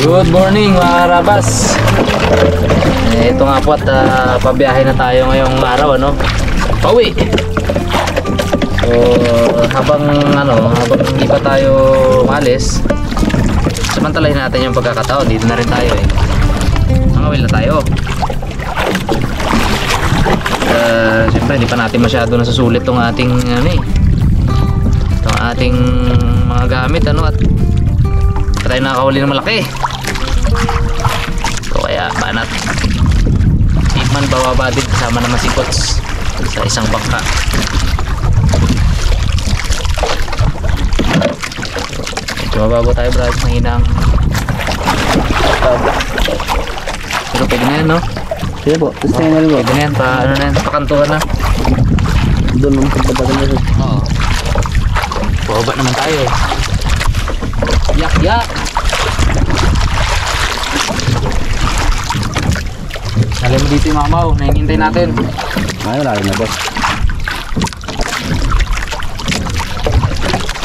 Good morning mga karabas. Ito nga po at pabiyahe na tayo ngayong araw, ano? Pauwi. So habang hindi pa tayo malis, samantalahin natin yung pagkakataon. Dito na rin tayo eh. Nangawil na tayo. Siyempre hindi pa natin masyado nasusulit tong ating itong ating mga gamit, ano, at tayo nakakahuli ng malaki. So kaya banat tikman bababa din kasama naman si Kots sa isang bangka. Medyo mababaw tayo brad, mahinang pero pwede na yan, no? Sige po, tapos na yan po. Pwede na yan, pakantuhan na. Doon naman sa patagal na siya. Oo, bababa naman tayo. Yak yak. Alam mo dito yung mamaw, nahihintay natin. Ay, wala rin na boss.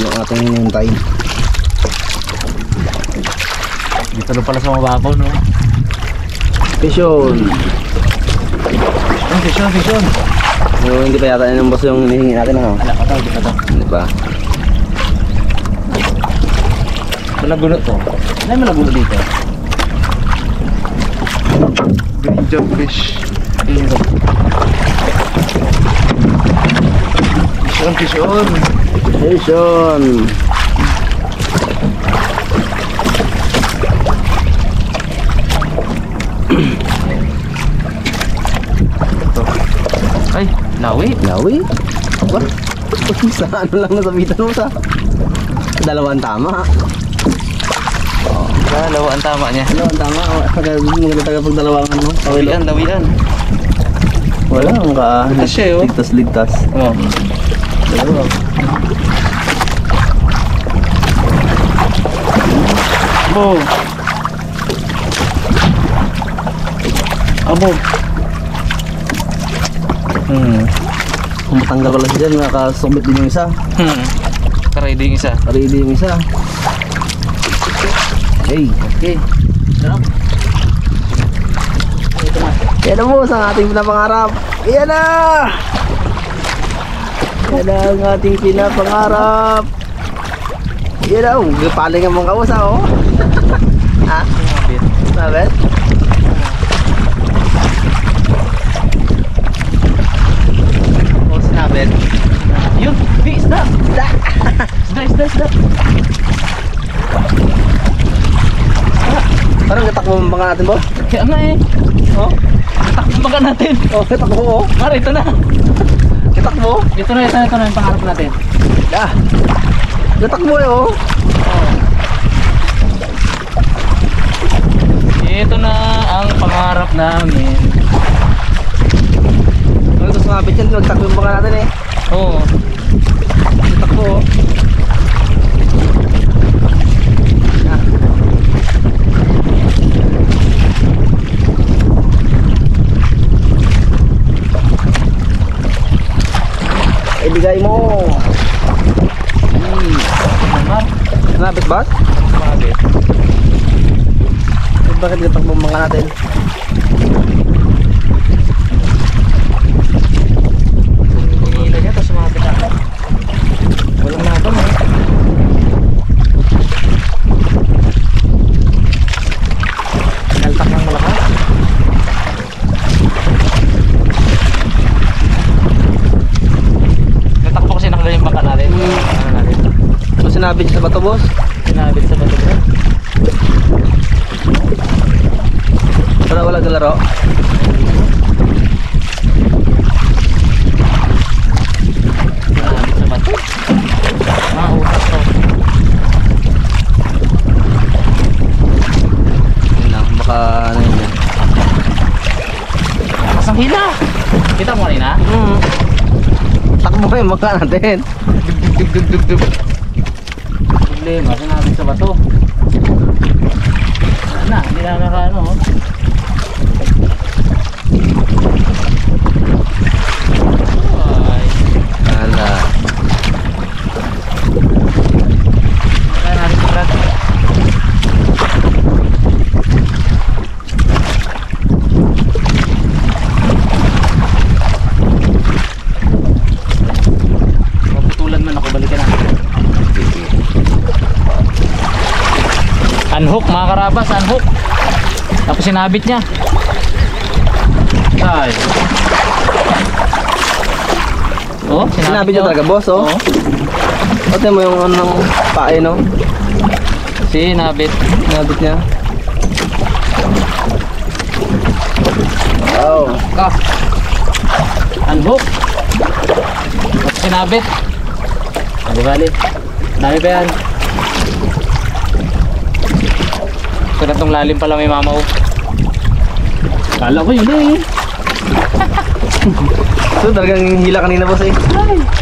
Yung ating hinihintay. Dito na pala sa mababaw, no? Fishon! Fishon! Yung hindi pa yata yun boss yung hinihingi natin, ano? Alam ko tawag, dito. Hindi pa. Malagulo to. Ano yung malagulo dito? Green job fish. Fishon! Fishon! Ay, lawi. Lawi? Aba? Sa ano lang nasabitan mo sa dalawang tama. Dalawa ang tama niya. Dalawang tama. Maganda taga pagdalawangan mo. Lawian. Wala ang ka. Ligtas siya, oh. Ligtas. Oo. Dalawa. Abo. Kung matanggal ko lang dyan, nakasubit din yung isa. Ready yung isa. Ready yung isa. Hey. Okay. Sarap. Ito na. Yan na mo sa ating pinapangarap. Yan na! Yan na ang ating pinapangarap. Yan na. Paling ang mga kausa, oh. Ha? Sabit? O, sinabit. Yun, isda. Isda. Parang gatakbo mo bangka natin, boss? Kaya nga eh. Oh, tatakbo ba natin? Oh, gatakbo, oh. Mara, ito na. Gatakbo? Ito na yung pangarap natin. Ah. Gatakbo, eh, oh. Ito na ang pangarap namin. Ano ito sa kapit yan? Nagtakbo yung bangka natin, eh. Oo. Gatakbo, oh. Ibigay mo. Nabit ba? Nabit. Bakit gatakbo mga natin? Hihila niya, tapos sumabit ako. Walang laban eh. Naltak ng malakas. Natakbo kasi nakala yung bangka natin. Ano natin? Ano sinabit sa bato, boss? Sinabit sa bato bro. Wala galaro. Sinabit sa bato. Mga utak to. Yun lang, baka ano yun yan. Lakas ang hila. Kita mo kanina? Takbo yung bangka natin. Dug. Problema, sinabit sa bato. Hindi na nakaano. Ay. Ala. Kaya natin ito brad. Unhook mga karabas, unhook. Tapos sinabit niya. Ay. Oh, Sinabi niya talaga, boss, oh. Oo. Ote mo yung anong pae, no? Sinabit. Sinabit niya. Wow. Ah. Unhook. Tapos sinabit. Di bali. Dami pa yan. Ito na tong lalim pala may mamaw. Kala ko yun eh. So talagang hila kanina, boss, eh.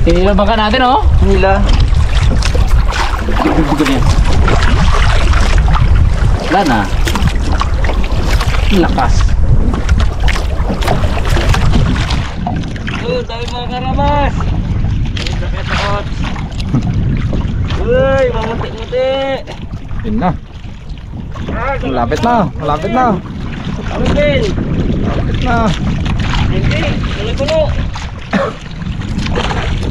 Hinilaban ka natin oh. Hila. Dito niya. Wala na. Lakas. Oh, dami mga karabas. Takot. Uy, mamuti-muti. Yun na. Malapit na. Malapit na. Amin. Malapit na. Hindi, kulo-kulo.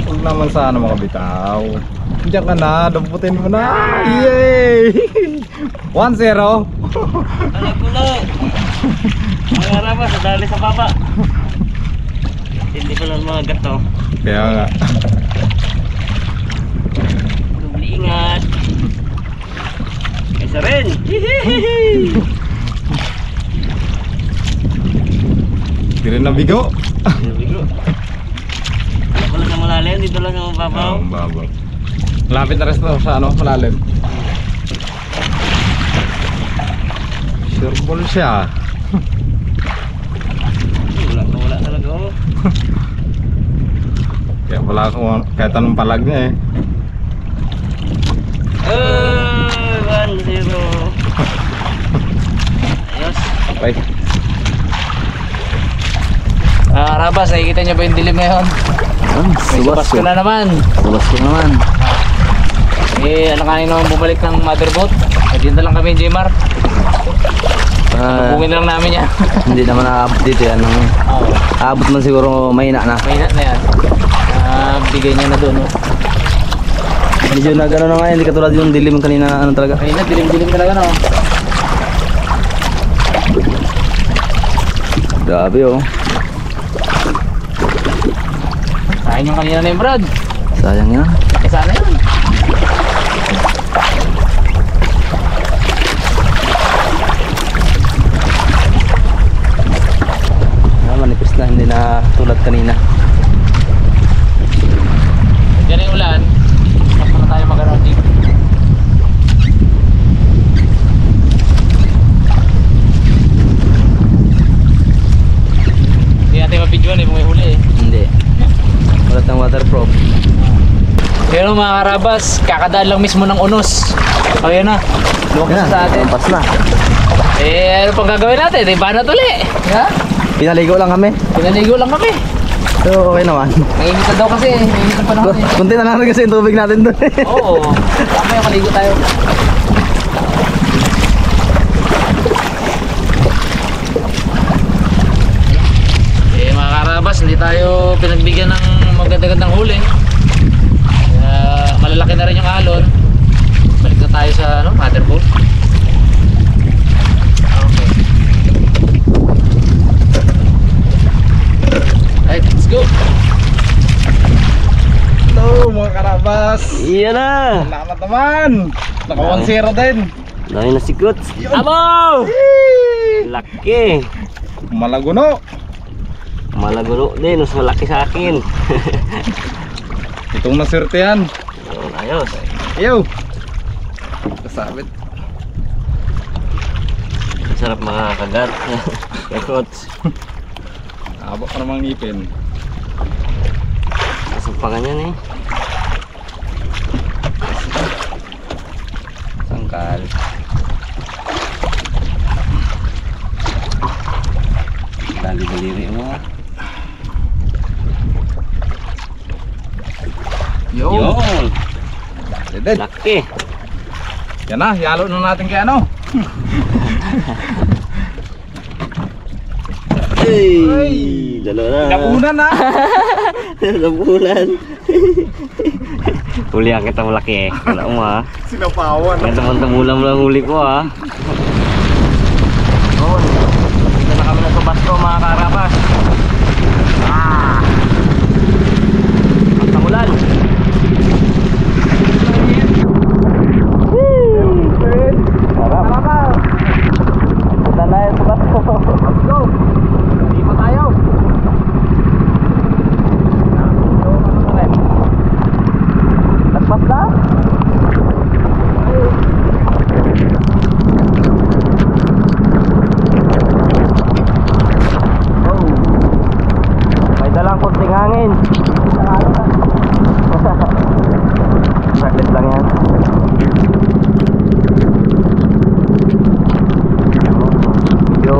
Huwag naman sana mga bitaw. Diyan ka na. Damputin mo na. Yay! 1-0. Kulo-kulo. Mga karabas, nadali sa baba. Hindi pala mga gato. Kaya nga. Dubli ingat. Isa rin. Hindi rin nabigo. Bigo. Wala sa malalim, dito lang sa mababaw. Ang babaw. Malapit na rin sa ano, malalim. Sure ball siya. Wala talaga, oh. Kaya wala akong kahit anong palag niya eh. 1-0. Ayos. Okay. Karabas, nakikita niyo ba yung dilim ngayon? May subas ko na naman. Subas ko naman. Eh, ano kanina naman bumalik ng motherboat. Nagtinda lang kami yung Jmar. Bungin lang namin yan. Hindi naman naabot dito yan. Oo. Aabot man siguro mahina na. Mahina na yan. Bigay niya na doon. No? Medyo na gano'n na nga, hindi katulad yung dilim kanina na ano talaga. Mahina, dilim-dilim talaga no. Grabe, oh. Sayang yung kanina na yung Brad. Sayang yan. Eh sana yun. Manipis na, hindi na tulad kanina. Yan yung ulan. Tapos na tayo mag-rounding. Hindi natin mapidyoan eh kung may huli eh. Hindi. Wala tayong waterproof. Pero mga karabas, kakadaan lang mismo ng unos. O yan na. Lumabas na sa atin. Lumabas na. Eh, ano pang gagawin natin? Eh, banat uli. Ha? Pinaligo lang kami. Pinaligo lang kami. So, okay naman. Mainit na daw kasi. Mainit na panahon eh. Kunti na lang kasi yung tubig natin doon. Oo. Mamaya maligo tayo. Eh mga karabas, hindi tayo pinagbigyan ng maganda-gandang huli. Kaya malalaki na rin yung alon. Balik na tayo sa ano, motherboat. Okay. Right, let's go. Hello mga karabas. Iya na. Salamat naman. Naka 1-0 din. Dami na sikot. Abo! Laki. Malaguno. Malaguro din, mas malaki sa akin. Itong naswerte yan. Ayos. Ayaw. Kasabit. Sarap makakagat. Yakot. Haba ka namang ngipin. Kasumpangan yan eh. Sangkal. Dali-daliri mo. Yo. Dead. Laki. Yan na, yalo na natin kay ano. Hey, dalawa na. Napunan na. Napunan. Hulihan kita malaki eh. Wala mo ha. Sinapawan. Kaya taman-tamulan mo lang huli ko ha. Yun. Dito na kami nagpabasko mga karabas. Tamulan. Sarap. Punta na yung pabasko. Let's go. Hindi pa tayo. Lagpas na? Oh. May dalang kunting hangin. Saglit lang yan. Medyo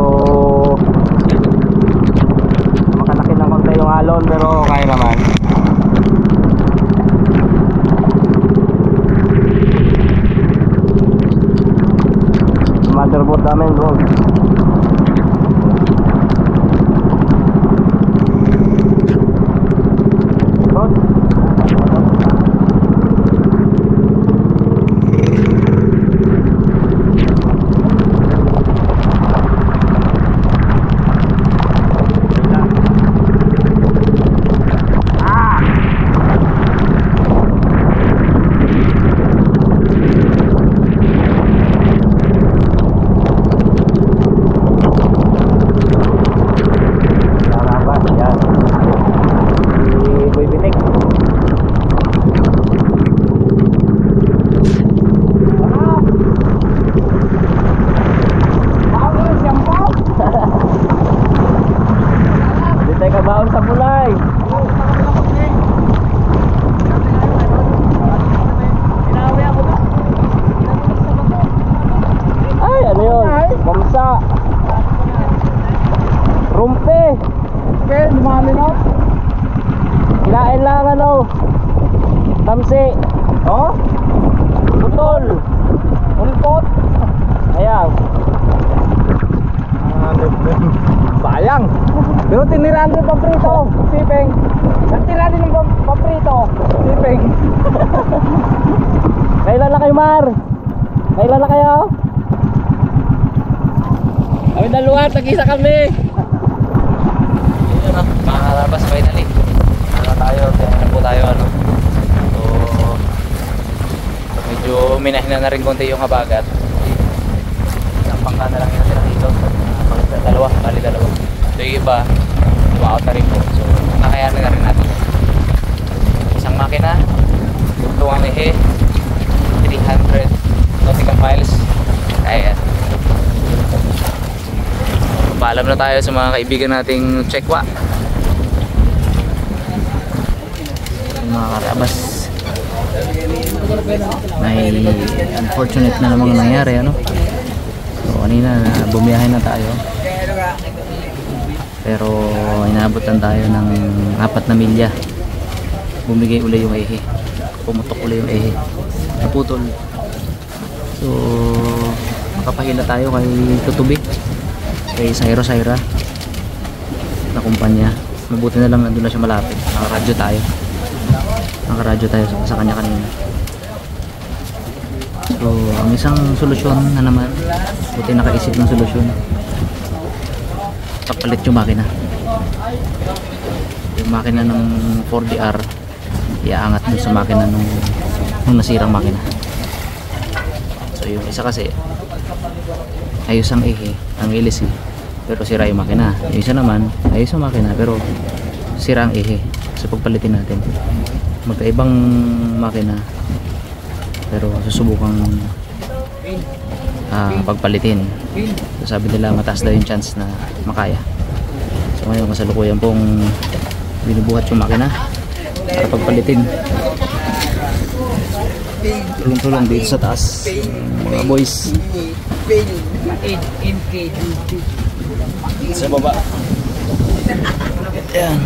makalaki ng konti yung alon pero kaya naman. Motherboard namin bro. Kinain lang ano, tamsi. Oh? Putol. Ulpot. Ayan. Sayang. Pero tinirahan din paprito. Sipeng. Nagtira din ng paprito. Sipeng. Kailan na kayo, Mar? Kailan na kayo? Kami dalawa, tag-isa kami. Yun na, mga karabas, finally. Ano tayo, kaya na po tayo ano. So medyo minahina na rin konti yung habagat. Isang pangka na lang yung natira dito. Dalawa, bali dalawa. So yung iba, out na rin po. So nakayanin na rin natin. Isang makina, tuwang ehe, 300 nautical miles. Kaya paalam na tayo sa mga kaibigan nating Chekwa. Mga karabas, may unfortunate na namang nangyari ano. So kanina bumiyahe na tayo, pero inabutan tayo ng 4 na milya. Bumigay uli yung ehe, pumutok uli yung ehe, naputol. So makapahila tayo kay Tutubi, kay Saira na kumpanya. Mabuti na lang nandun na siya malapit, nakaradyo tayo sa kanya kanina. So ang isang solusyon na naman, buti nakaisip ng solusyon, papalit yung makina ng 4DR, iaangat dun sa makina nung nasirang makina. So yung isa kasi ayos ang ehe, ang ilis pero sira yung makina. Yung isa naman ayos ang makina pero sira ang ehe. So pagpalitin natin, magkaibang makina pero susubukang pagpalitin. So sabi nila mataas daw yung chance na makaya. So ngayon kasalukuyan pong binubuhat yung makina para pagpalitin. Tulong-tulong dito sa taas mga boys sa baba. Yan.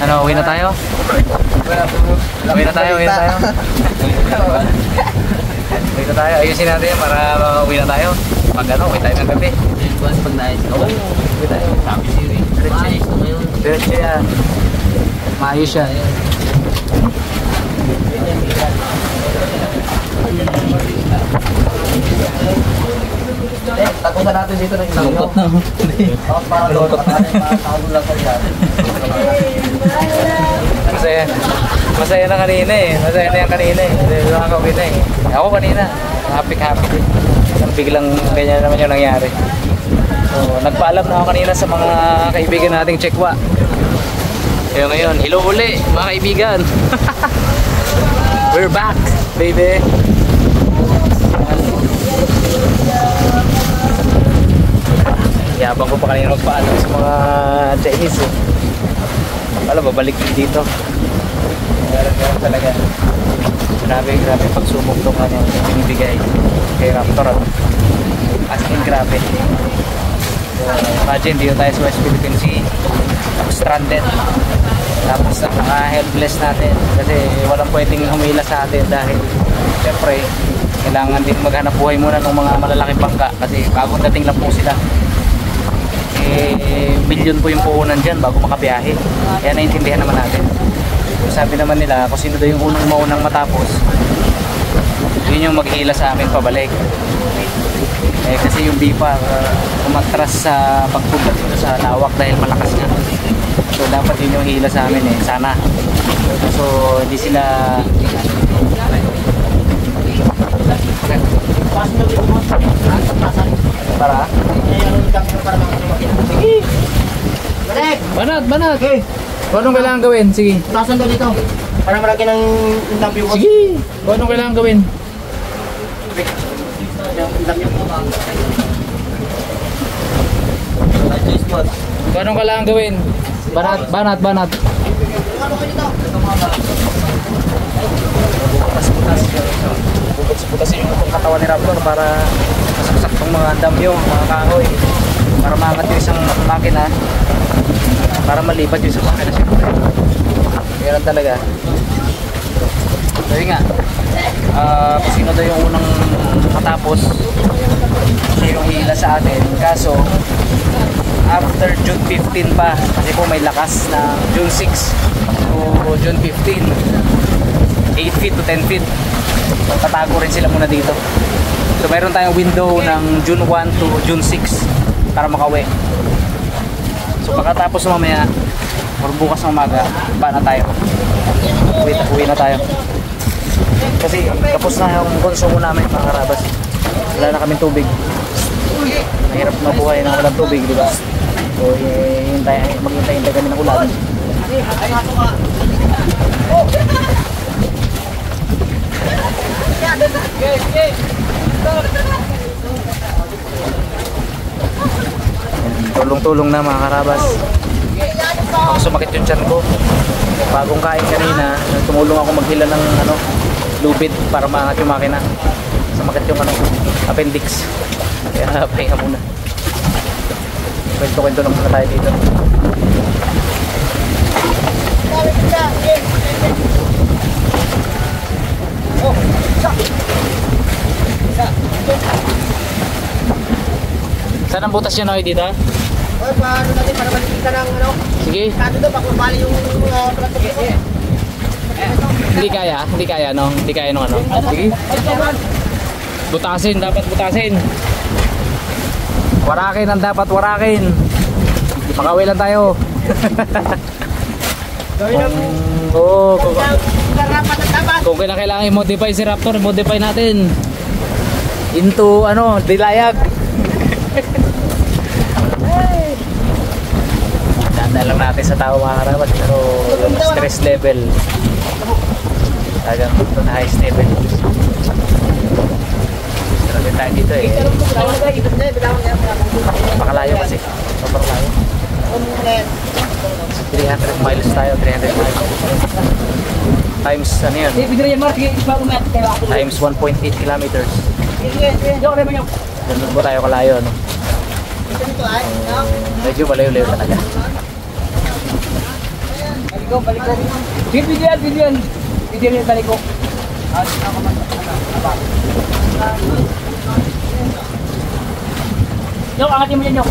Ano, uwi na tayo? Uwi na tayo, uwi na tayo. Uwi na tayo, ayusin natin yan para uwi na tayo. Pag ano, uwi tayo ng gabi. Pag nais ko. Oo, uwi tayo. Diretso yan. Maayos siya. Tagusan natin dito ng isang Lungkot na. Tapos para doon, lang sa dyan. Masaya. Masaya na kanina eh. Masaya na yan kanina eh. Nakakauwi na eh. Ako kanina. Happy din. Biglang ganyan naman yung nangyari. So, nagpaalam na ako kanina sa mga kaibigan nating Chekwa. Kaya ngayon, hello uli mga kaibigan. We're back, baby. Yabang ko pa kanina magpaalam sa mga Chinese eh. Wala, babalik dito. Meron talaga. Grabe pagsumok itong ano, binibigay kay Raptor. As in, grabe. So, imagine, dito tayo sa West Philippine Sea. Tapos stranded. Tapos naka-helpless natin. Kasi walang pwedeng humila sa atin dahil syempre, kailangan din maghanap buhay muna ng mga malalaking bangka kasi bagong dating lang po sila. Milyon po yung puhunan dyan bago makabiyahe. Kaya naiintindihan naman natin. Sabi naman nila kung sino daw yung unang maunang matapos, yun yung maghila sa amin pabalik. Kasi yung BIPA umatras sa pagpunta dito sa lawak dahil malakas nga. So dapat yun yung hila sa amin sana. So hindi sila para sige. Banat. Okay. Kung anong kailangan gawin? Sige. Tasan daw dito. Para malaki ng interview ko. Sige. Kung anong kailangan gawin? Kung anong kailangan gawin? Banat. Bukas-butasin yung katawan ni Raptor para masaksak tong mga damyo, mga kahoy. Para maangat yung isang makina. Para malipat yung isang makina siyempre. Ganyan talaga. So yun nga. Sino daw yung unang matapos? Siya yung hila sa atin. Kaso, after June 15 pa. Kasi po may lakas na June 6 to June 15. 8 feet to 10 feet. Tatago rin sila muna dito. So mayroon tayong window ng June 1 to June 6 para makauwi. So pagkatapos mamaya or bukas ng umaga, ba na tayo. Uwi na tayo. Kasi tapos na yung konsumo namin mga karabas. Wala na kaming tubig. Mahirap mabuhay na walang tubig, di ba? So maghintay kami ng ulan. Tulong-tulong na mga karabas. Ako sumakit yung tiyan ko. Bagong kain kanina, tumulong ako maghila ng lubid para maangat yung makina. Sumakit yung appendix. Kaya pahinga muna. Kwento-kwento lang muna tayo dito. Saan ang butas niya na dito? Oy, paano natin para malikita ng Sige. Kado daw, pakubali yung plastic. Hindi kaya no? Hindi kaya nung Sige. Butasin, dapat butasin. Warakin ang dapat warakin. Makawin lang tayo. Kung kailangan i-modify si Raptor, modify natin into dilayag. Daan lang natin sa tao mga karabat, pero stress level talagang na high level. Grabe tayo dito napakalayo kasi, sobrang layo. 300 miles tayo, 300 miles times times 1.8 kilometers. Ganun po tayo kalayo, medyo malayo-layo talaga. ko, balik ko. Sige, bigyan yung balik ko. Yok, angatin mo yan, Yok.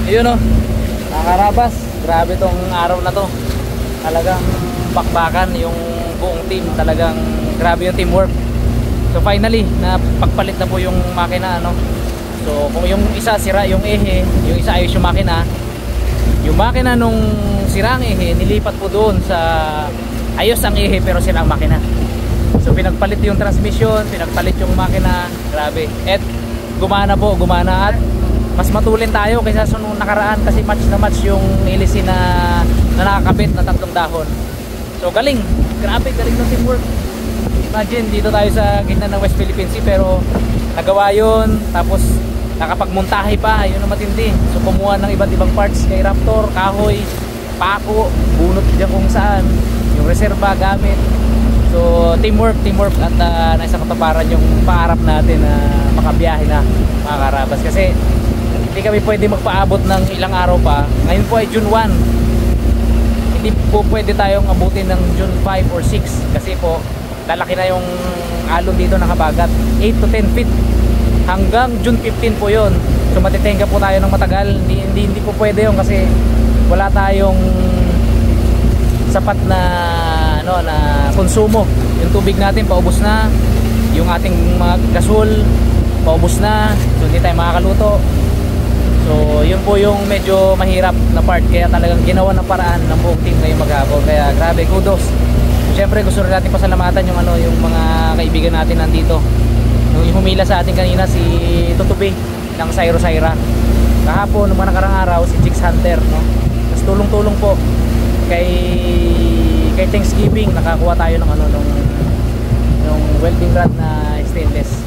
Ayun oh, mga karabas, grabe tong araw na to. Talagang bakbakan yung buong team, talagang grabe yung teamwork. So finally, pagpalit na po yung makina, ano. So kung yung isa sira yung ehe, yung isa ayos yung makina nung sira ang ehe, nilipat po doon sa ayos ang ehe pero sira ang makina. So pinagpalit yung transmission, pinagpalit yung makina, grabe. At gumana at mas matulin tayo kaysa sa nung nakaraan kasi match na match yung hélice na nakakabit na 3 dahon. So galing, grabe, galing ng teamwork. Imagine dito tayo sa gitna ng West Philippine Sea pero nagawa yun, tapos nakapagmontahe pa, yun ang matindi. So kumuha ng iba't ibang parts kay Raptor, kahoy, pako, bunot dyan kung saan, yung reserva gamit. So teamwork at nasa kataparan yung pangarap natin na makabiyahe na mga karabas, kasi hindi kami pwede magpaabot ng ilang araw pa. Ngayon po ay June 1, hindi po pwede tayong abutin ng June 5 or 6 kasi po lalaki na yung alon dito nakabagat, 8 to 10 feet hanggang June 15 po yun. So matitenga po tayo ng matagal, hindi po pwede yun kasi wala tayong sapat na na konsumo. Yung tubig natin paubos na, yung ating mga gasol paubos na, so hindi tayo makakaluto. So yun po yung medyo mahirap na part, kaya talagang ginawa ng paraan ng buong team ngayong maghapon. Kaya grabe, kudos. Siyempre gusto rin natin pasalamatan yung mga kaibigan natin nandito. Yung humila sa atin kanina, si Tutubi ng Sairo Saira. Kahapon, nung mga nakarang araw, si Chicks Hunter, no? Tapos tulong-tulong po kay Thanksgiving, nakakuha tayo ng nung welding rod na stainless.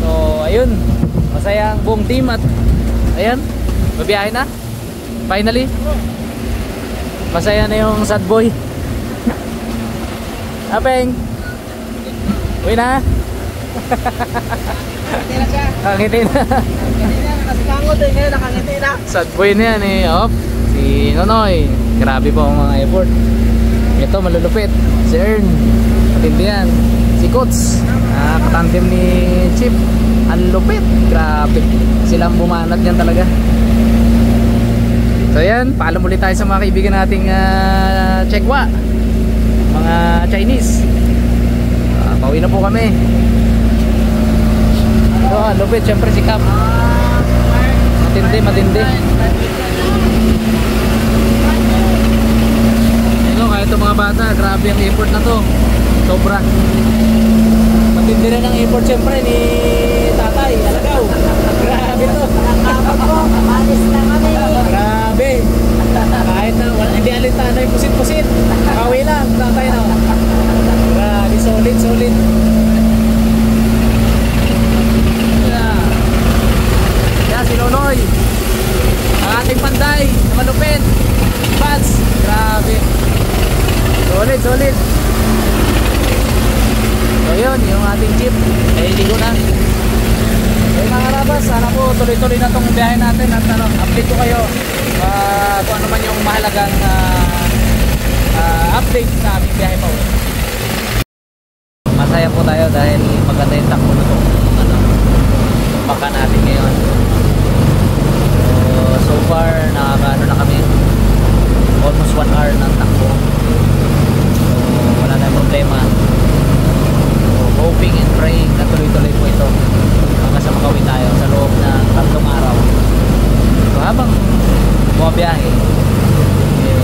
So ayun, masaya ang buong team at ayan, babiyahe na finally. Masaya na yung sad boy. Apeng, uwi na. Nakangiti na. Nakakangot eh, ngayon nakangiti na. Sad boy na yan eh. Op, si Nonoy, grabe po ang mga effort. Ito malulupit, si Ern, matindi yan. Si Coach, katandem ni Chip, ang lupit, grabe. Sila ang bumanat yan talaga. So yan, paalam ulit tayo sa mga kaibigan nating Chekwa, mga Chinese. Pauwi na po kami. Ito, lupit, syempre si Cap. Matindi. Kaya itong mga bata, grabe ang effort na to. Sobra. Matindi rin ang effort syempre ni Tatay Alagaw. Grabe to. Grabe. Kahit na hindi alintana yung pusit-pusit, nakawi lang Tatay na. Grabe, solid. Yan si Nonoy, ang ating panday na malupit. Pats, grabe. Solid. So yun, yung ating jeep ay ligo na. So mga karabas, sana po tuloy-tuloy na itong biyahe natin at update ko kayo kung ano man yung mahalagang update sa aming biyahe pa. Masaya po tayo dahil maganda yung takbo na itong baka natin ngayon. So far, nakakaano na kami, almost 1 hour ng takbo. Wala tayong problema. So, hoping and praying na tuloy-tuloy po ito hanggang sa makauwi tayo sa loob ng 3 araw. So habang bumabiyahe,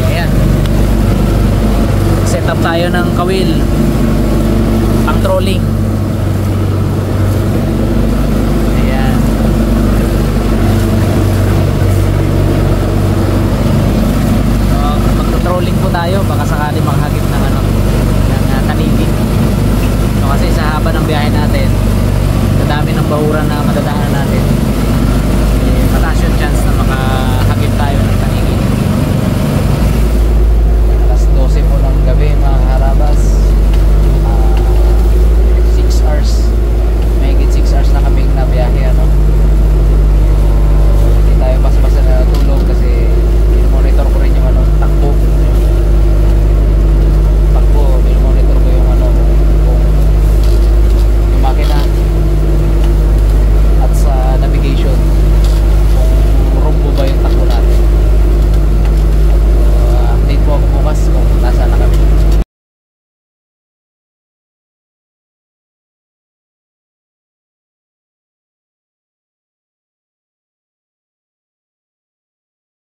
ayan, set up tayo ng kawil pang trolling.